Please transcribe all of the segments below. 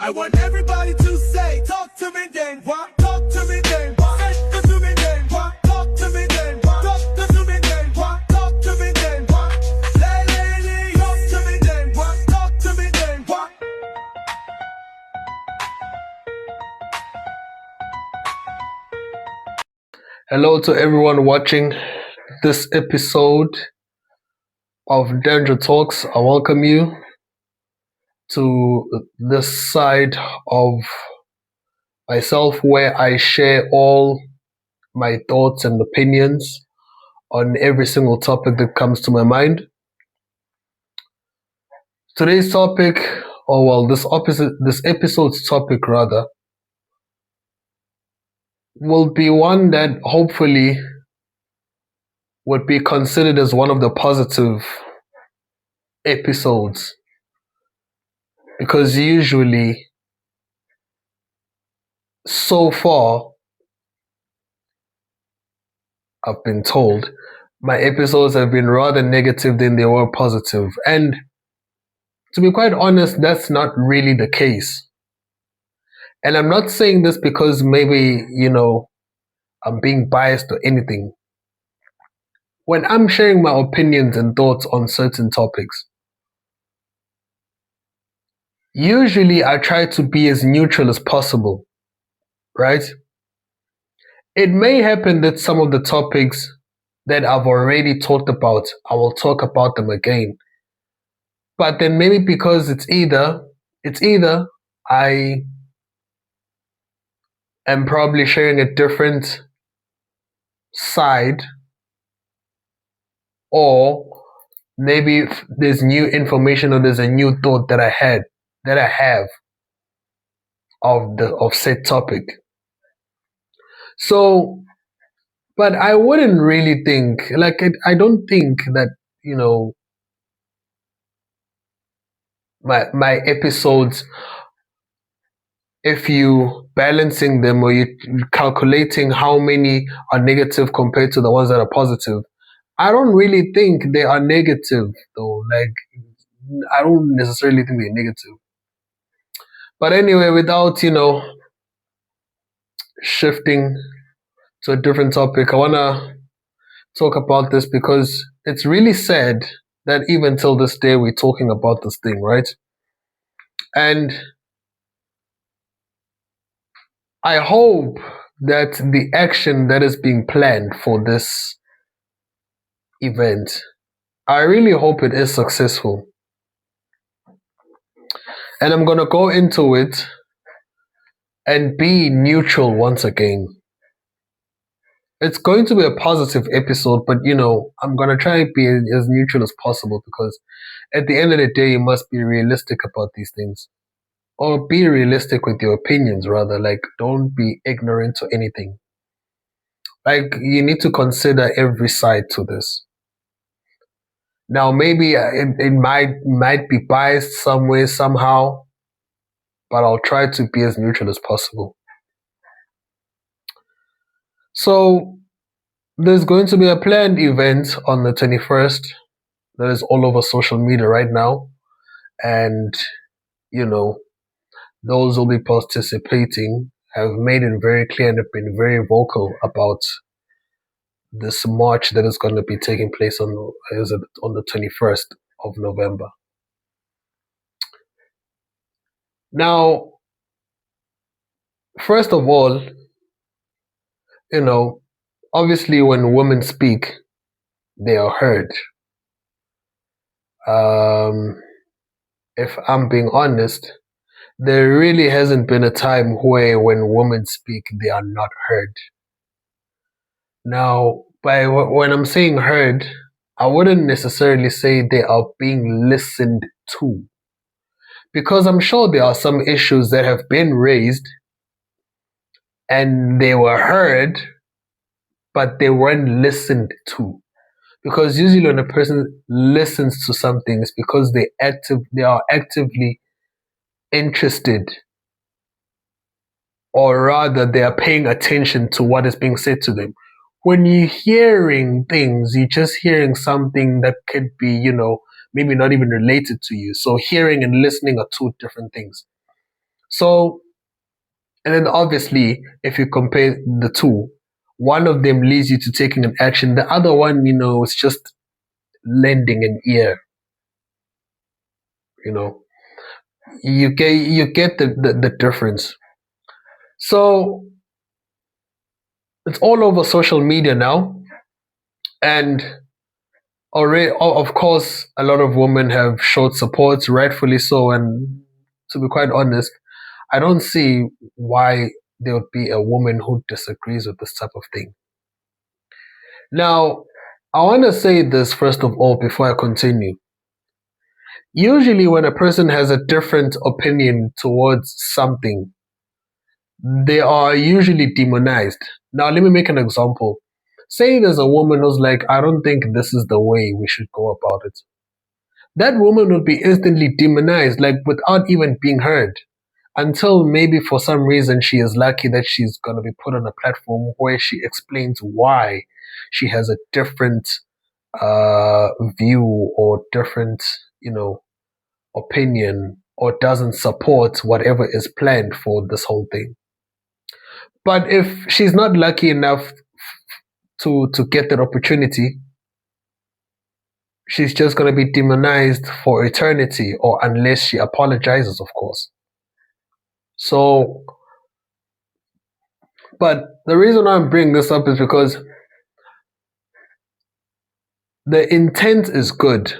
I want everybody to say, talk to me then, what? Talk to me then, what? Talk to me then, what? Talk to me then, what? Talk to me then, what? Talk to me then, what? Lady, talk to me then, what? Talk to me then, what? Hello to everyone watching this episode of Ntenjwa Talks. I welcome you to this side of myself where I share all my thoughts and opinions on every single topic that comes to my mind. Today's topic, this episode's topic rather, will be one that hopefully would be considered as one of the positive episodes, because usually so far I've been told my episodes have been rather negative than they were positive, and to be quite honest, that's not really the case. And I'm not saying this because maybe I'm being biased or anything. When I'm sharing my opinions and thoughts on certain topics, usually I try to be as neutral as possible, right? It may happen that some of the topics that I've already talked about, I will talk about them again. But then maybe because it's either I am probably sharing a different side, or maybe there's new information or there's a new thought that I have of said topic. So, but I wouldn't really think I don't think that my episodes, if you balancing them or you calculating how many are negative compared to the ones that are positive, I don't really think they are negative though. I don't necessarily think they're negative. But anyway, without shifting to a different topic, I wanna talk about this because it's really sad that even till this day we're talking about this thing, right? And I hope that the action that is being planned for this event, I really hope it is successful. And I'm going to go into it and be neutral once again. It's going to be a positive episode, but I'm going to try and be as neutral as possible, because at the end of the day, you must be realistic about these things. Or be realistic with your opinions, rather. Don't be ignorant to anything. You need to consider every side to this. Now, maybe it might be biased somewhere, somehow, but I'll try to be as neutral as possible. So, there's going to be a planned event on the 21st that is all over social media right now. And, those who will be participating have made it very clear and have been very vocal about this march that is going to be taking place on the 21st of November. Now, first of all, obviously when women speak, they are heard. If I'm being honest, there really hasn't been a time where when women speak, they are not heard. Now, when I'm saying heard, I wouldn't necessarily say they are being listened to, because I'm sure there are some issues that have been raised and they were heard, but they weren't listened to. Because usually when a person listens to something, it's because they are actively interested, or rather they are paying attention to what is being said to them. When you're hearing things, you're just hearing something that could be, maybe not even related to you. So hearing and listening are two different things. So, and then obviously, if you compare the two, one of them leads you to taking an action. The other one, is just lending an ear. You know, you get the difference. So it's all over social media now, and already, of course, a lot of women have showed support, rightfully so. And to be quite honest, I don't see why there would be a woman who disagrees with this type of thing. Now, I want to say this first of all before I continue. Usually, when a person has a different opinion towards something, they are usually demonized. Now, let me make an example. Say there's a woman who's like, I don't think this is the way we should go about it. That woman would be instantly demonized, like without even being heard, until maybe for some reason she is lucky that she's going to be put on a platform where she explains why she has a different view or different, opinion, or doesn't support whatever is planned for this whole thing. But if she's not lucky enough to get that opportunity, she's just going to be demonized for eternity, or unless she apologizes, of course. So, but the reason I'm bringing this up is because the intent is good.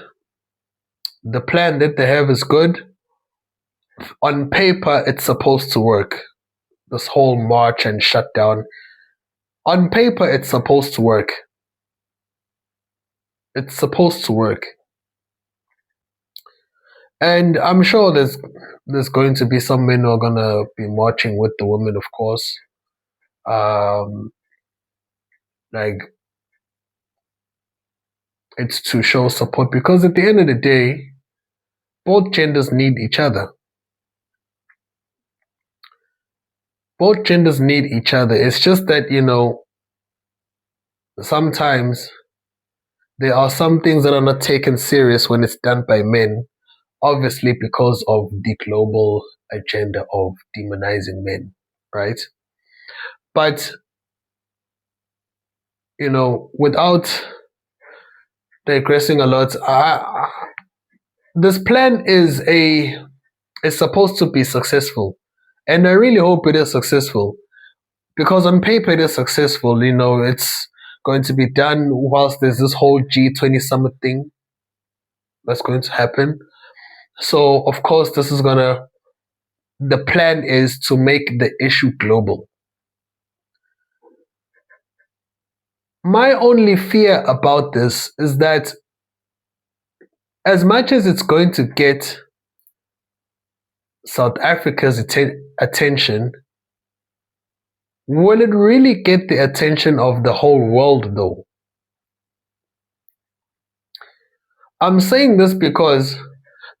The plan that they have is good. On paper, it's supposed to work. This whole march and shutdown. On paper, it's supposed to work. It's supposed to work. And I'm sure there's going to be some men who are gonna be marching with the women, of course. Like, it's to show support, because at the end of the day, both genders need each other. Both genders need each other. It's just that, sometimes there are some things that are not taken serious when it's done by men, obviously because of the global agenda of demonizing men, right? But, without digressing a lot, this plan is supposed to be successful, and I really hope it is successful, because on paper it is successful. It's going to be done whilst there's this whole G20 summit thing that's going to happen. So of course the plan is to make the issue global. My only fear about this is that, as much as it's going to get South Africa's attention, will it really get the attention of the whole world, though? I'm saying this because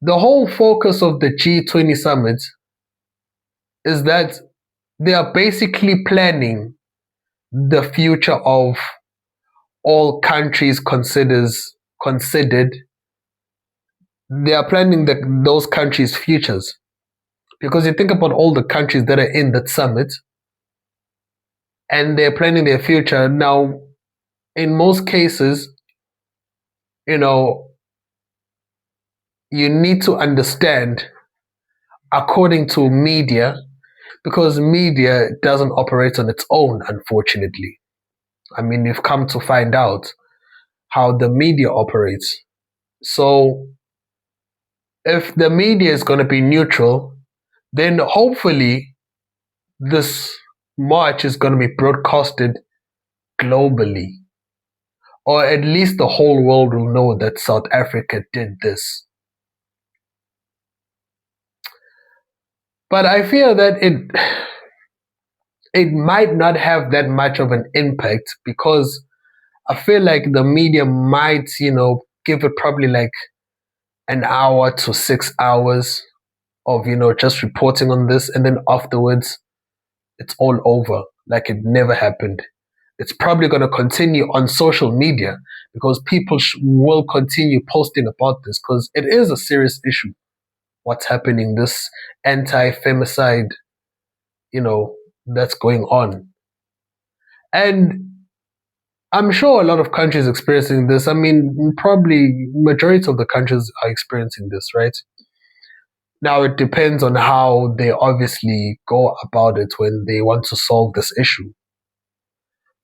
the whole focus of the G20 summit is that they are basically planning the future of all countries considered. They are planning those countries' futures. Because you think about all the countries that are in that summit, and they're planning their future. Now, in most cases, you need to understand, according to media, because media doesn't operate on its own, unfortunately. I mean, we've come to find out how the media operates. So, if the media is going to be neutral, then hopefully this march is going to be broadcasted globally. Or at least the whole world will know that South Africa did this. But I fear that it might not have that much of an impact, because I feel like the media might, give it probably like an hour to 6 hours of, just reporting on this, and then afterwards it's all over, like it never happened. It's probably going to continue on social media, because people will continue posting about this, because it is a serious issue. what's happening, this anti-femicide, that's going on. And I'm sure a lot of countries experiencing this. I mean, probably majority of the countries are experiencing this, right? Now it depends on how they obviously go about it when they want to solve this issue.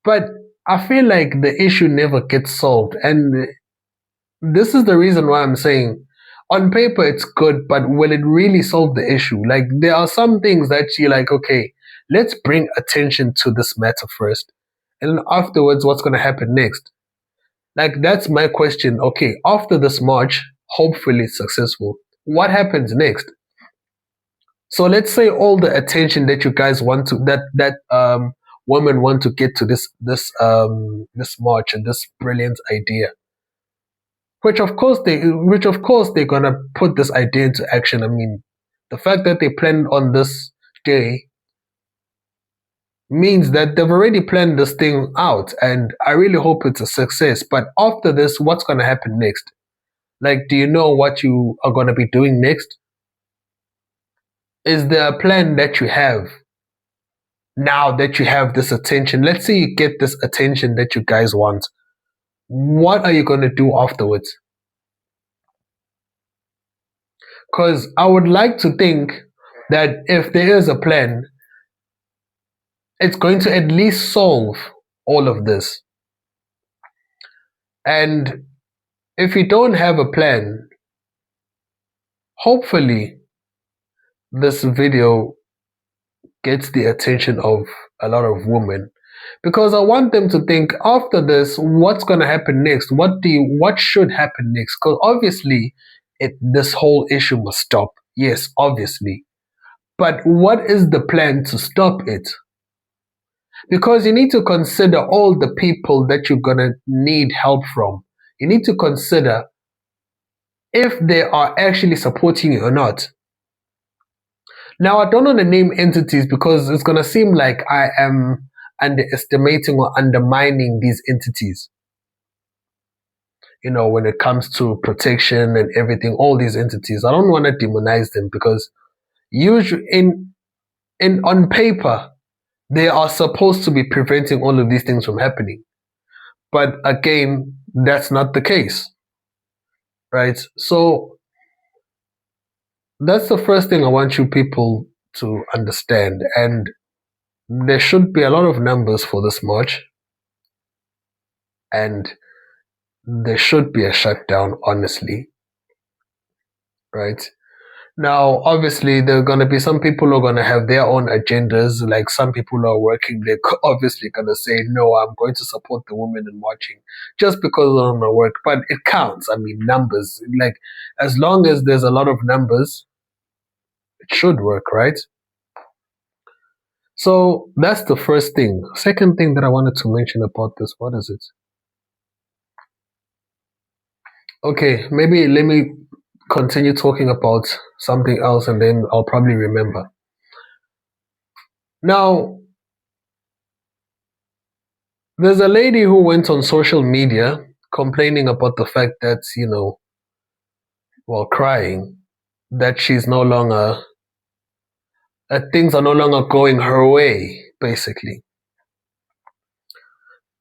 But I feel like the issue never gets solved. And this is the reason why I'm saying on paper it's good, but will it really solve the issue? Like there are some things that you're like, okay, let's bring attention to this matter first. And then afterwards, what's going to happen next? Like that's my question. Okay, after this march, hopefully it's successful. What happens next? So let's say all the attention that you guys want to that women want to get to this march and this brilliant idea, which of course they're gonna put this idea into action. I mean, the fact that they planned on this day means that they've already planned this thing out, and I really hope it's a success. But after this, what's gonna happen next? Like, do you know what you are gonna be doing next? Is there a plan that you have now that you have this attention? Let's say you get this attention that you guys want. What are you going to do afterwards? Because I would like to think that if there is a plan, it's going to at least solve all of this. And if you don't have a plan, hopefully this video gets the attention of a lot of women, because I want them to think after this, what's going to happen next? What should happen next? Because obviously this whole issue must stop. Yes, obviously. But what is the plan to stop it? Because you need to consider all the people that you're going to need help from. You need to consider if they are actually supporting you or not. Now, I don't want to name entities because it's going to seem like I am underestimating or undermining these entities. When it comes to protection and everything, all these entities, I don't want to demonize them because usually on paper, they are supposed to be preventing all of these things from happening. But again, that's not the case, right? So that's the first thing I want you people to understand. And there should be a lot of numbers for this march. And there should be a shutdown, honestly, right? Now, obviously, there are going to be some people who are going to have their own agendas. Like some people who are working, they're obviously going to say, no, I'm going to support the women in marching just because of my work. But it counts. I mean, numbers. Like, as long as there's a lot of numbers, it should work, right? So that's the first thing. Second thing that I wanted to mention about this, what is it? Okay, maybe let me continue talking about something else and then I'll probably remember. Now, there's a lady who went on social media complaining about the fact that, crying, that she's no longer, that things are no longer going her way, basically.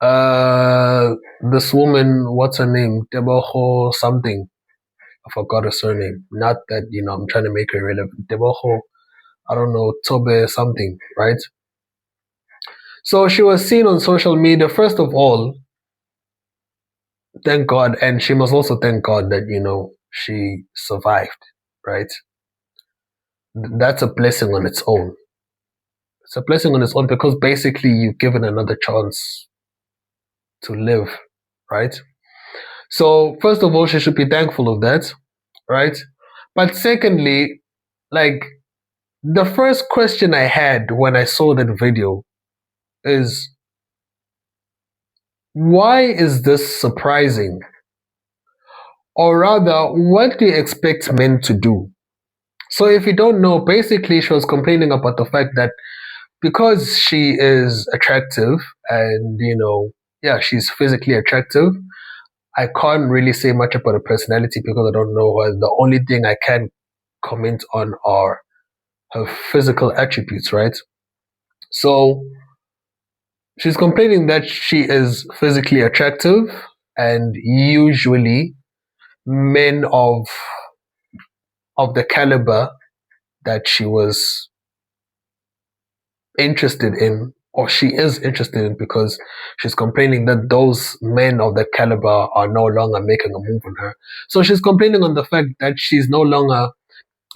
This woman, what's her name? Deboho something. I forgot her surname. Not that, I'm trying to make her relevant. Deboho, I don't know, Tobe something, right? So she was seen on social media, first of all, thank God, and she must also thank God that, she survived, right? That's a blessing on its own. It's a blessing on its own because basically you've given another chance to live, right? So first of all, she should be thankful of that, right? But secondly, like the first question I had when I saw that video is, why is this surprising? Or rather, what do you expect men to do? So if you don't know, basically she was complaining about the fact that because she is attractive and, she's physically attractive, I can't really say much about her personality because I don't know her. The only thing I can comment on are her physical attributes, right? So she's complaining that she is physically attractive, and usually men of the caliber that she was interested in, or she is interested in, because she's complaining that those men of that caliber are no longer making a move on her. So she's complaining on the fact that she's no longer,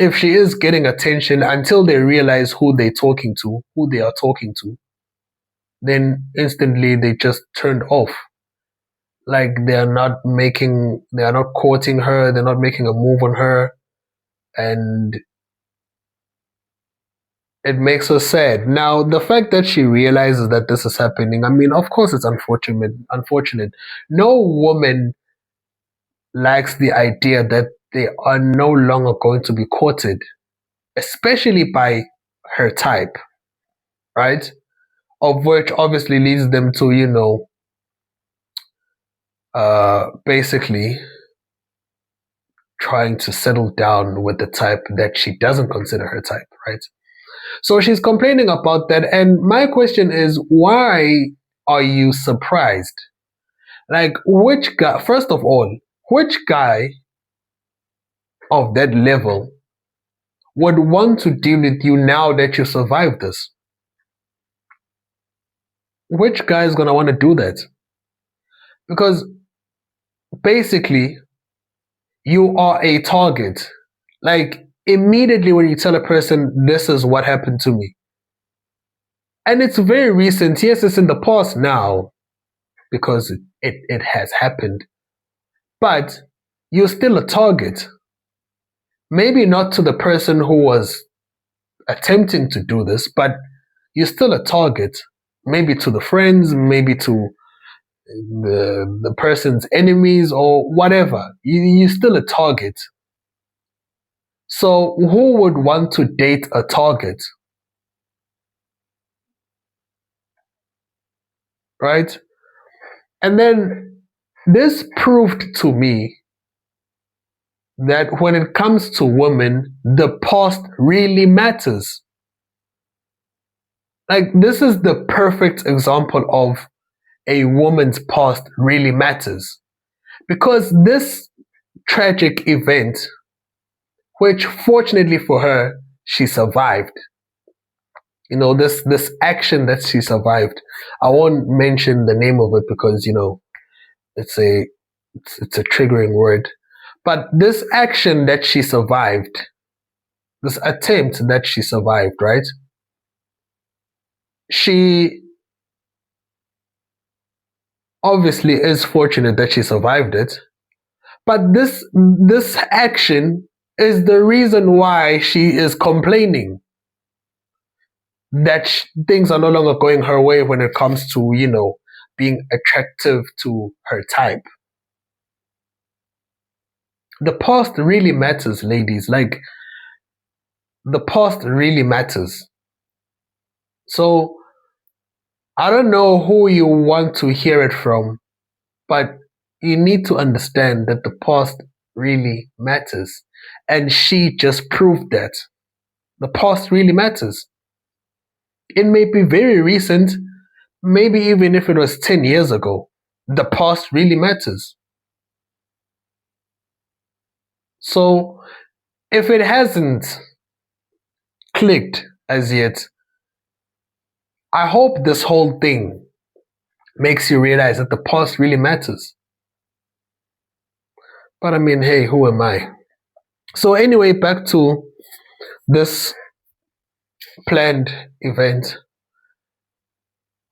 if she is getting attention until they realize who they are talking to, then instantly they just turned off. Like they are not courting her, they're not making a move on her, and it makes her sad. Now, the fact that she realizes that this is happening, I mean, of course it's unfortunate. No woman likes the idea that they are no longer going to be courted, especially by her type, right? Of which obviously leads them to, basically trying to settle down with the type that she doesn't consider her type, right? So she's complaining about that. And my question is, why are you surprised? Like, which guy, first of all, which guy of that level would want to deal with you now that you survived this? Which guy is going to want to do that? Because basically, you are a target. Like, immediately when you tell a person, this is what happened to me. And it's very recent. Yes, it's in the past now because it has happened. But you're still a target. Maybe not to the person who was attempting to do this, but you're still a target. Maybe to the friends, maybe to the person's enemies or whatever. You're still a target. So who would want to date a target? Right? And then this proved to me that when it comes to women, the past really matters. Like, this is the perfect example of a woman's past really matters. Because this tragic event, which fortunately for her, she survived. This action that she survived. I won't mention the name of it because, it's a triggering word. But this action that she survived, this attempt that she survived, right? She obviously is fortunate that she survived it. But this action is the reason why she is complaining that things are no longer going her way when it comes to, being attractive to her type. The past really matters, ladies. Like, the past really matters. So, I don't know who you want to hear it from, but you need to understand that the past really matters. And she just proved that. The past really matters. It may be very recent, maybe even if it was 10 years ago. The past really matters. So, if it hasn't clicked as yet, I hope this whole thing makes you realize that the past really matters. But I mean, hey, who am I? So anyway, back to this planned event.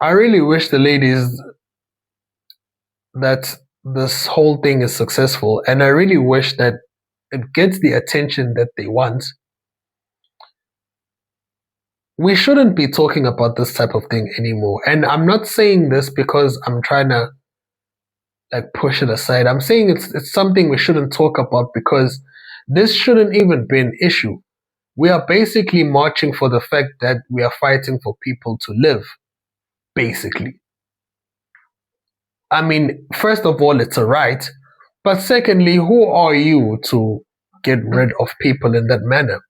I really wish the ladies that this whole thing is successful, and I really wish that it gets the attention that they want. We shouldn't be talking about this type of thing anymore. And I'm not saying this because I'm trying to push it aside. I'm saying it's something we shouldn't talk about because this shouldn't even be an issue. We are basically marching for the fact that we are fighting for people to live, basically. I mean, first of all, it's a right. But secondly, who are you to get rid of people in that manner.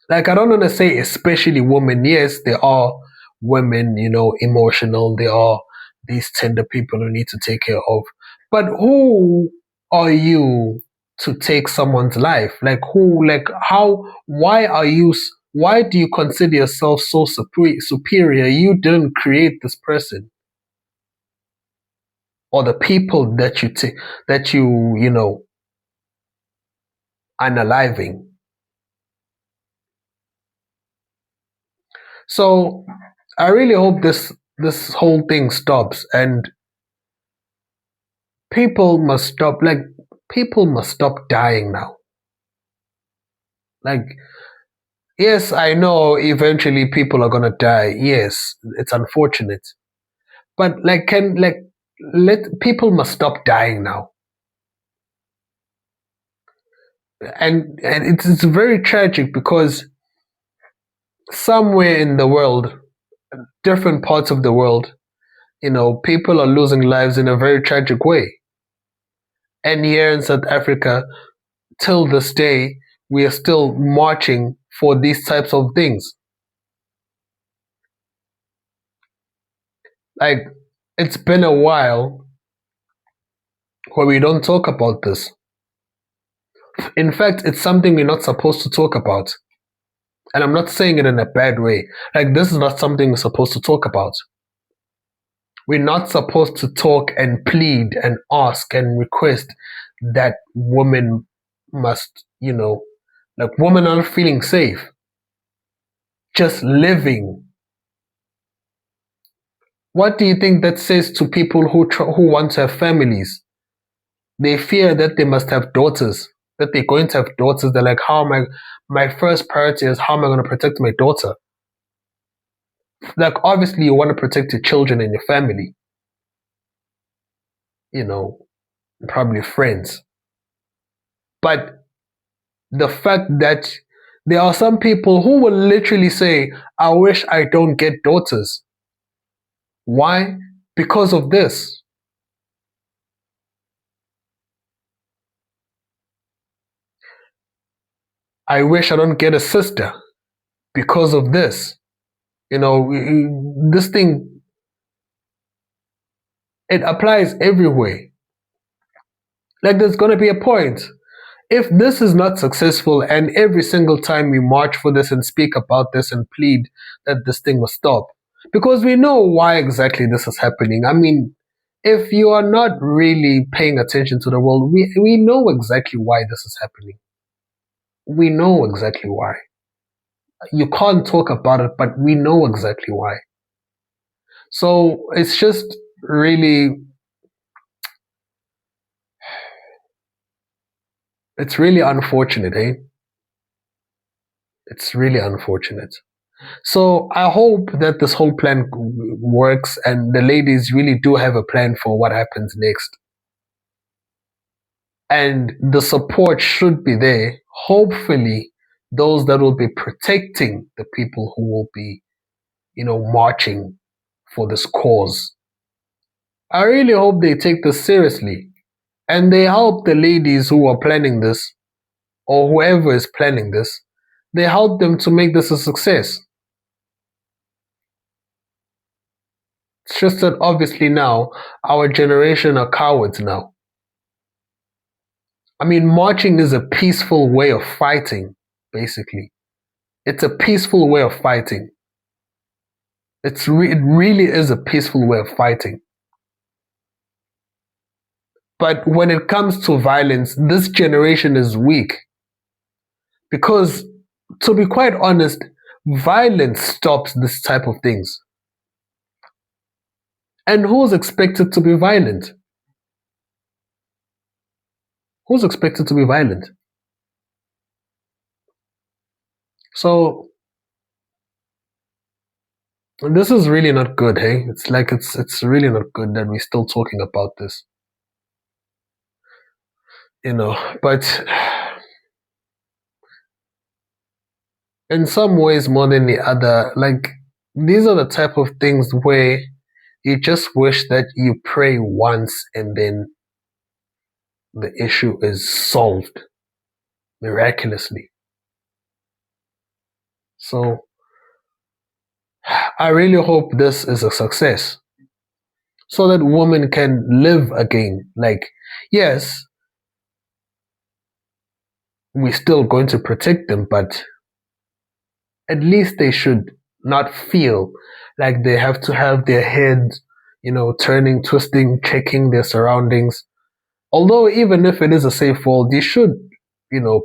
Like, I don't want to say especially women. Yes, there are women, emotional. There are these tender people who need to take care of. But who are you to take someone's life? Like, who, like, how, why do you consider yourself so superior? You didn't create this person or the people that you unaliving. So I really hope this whole thing stops, and people must stop dying now. Like, yes, I know eventually people are gonna die. Yes, it's unfortunate. But let people must stop dying now. And it's very tragic because somewhere in the world, different parts of the world, people are losing lives in a very tragic way. And here in South Africa, till this day, we are still marching for these types of things. Like, it's been a while where we don't talk about this. In fact, it's something we're not supposed to talk about. And I'm not saying it in a bad way. Like, this is not something we're supposed to talk about. We're not supposed to talk and plead and ask and request that women must, like, women are feeling safe, just living. What do you think that says to people who want to have families? They fear that they must have daughters, that they're going to have daughters. They're like, how am I? My first priority is how am I going to protect my daughter? Like, obviously, you want to protect your children and your family, probably friends. But the fact that there are some people who will literally say, I wish I don't get daughters. Why? Because of this. I wish I don't get a sister because of this. This thing, it applies everywhere. Like, there's going to be a point. If this is not successful, and every single time we march for this and speak about this and plead that this thing must stop, because we know why exactly this is happening. I mean, if you are not really paying attention to the world, we know exactly why this is happening. We know exactly why. You can't talk about it, but we know exactly why. So it's just really, it's really unfortunate, eh? It's really unfortunate. So I hope that this whole plan works and the ladies really do have a plan for what happens next. And the support should be there. Hopefully, those that will be protecting the people who will be, marching for this cause. I really hope they take this seriously and they help the ladies who are planning this or whoever is planning this. They help them to make this a success. It's just that obviously now our generation are cowards now. I mean, marching is a peaceful way of fighting, basically. It's a peaceful way of fighting. It really is a peaceful way of fighting. But when it comes to violence, this generation is weak. Because, to be quite honest, violence stops this type of things. And who's expected to be violent? Who's expected to be violent? So this is really not good, hey? It's like it's really not good that we're still talking about this. But in some ways more than the other, like, these are the type of things where you just wish that you pray once and then the issue is solved miraculously. So I really hope this is a success so that women can live again. Like, yes, we're still going to protect them, but at least they should not feel like they have to have their heads, turning, twisting, checking their surroundings. Although, even if it is a safe world, you should,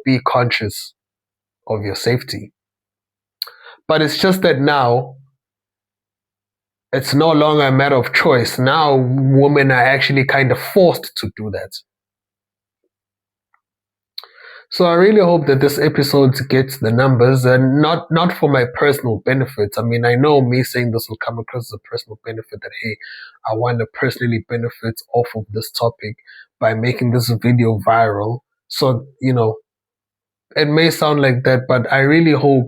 be conscious of your safety. But it's just that now it's no longer a matter of choice. Now women are actually kind of forced to do that. So I really hope that this episode gets the numbers, and not for my personal benefits. I mean, I know me saying this will come across as a personal benefit, that hey, I want to personally benefit off of this topic by making this video viral. So, it may sound like that, but I really hope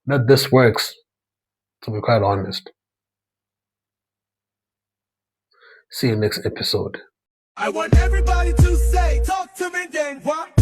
that this works, to be quite honest. See you next episode. I want everybody to say, talk to me, Ntenjwa.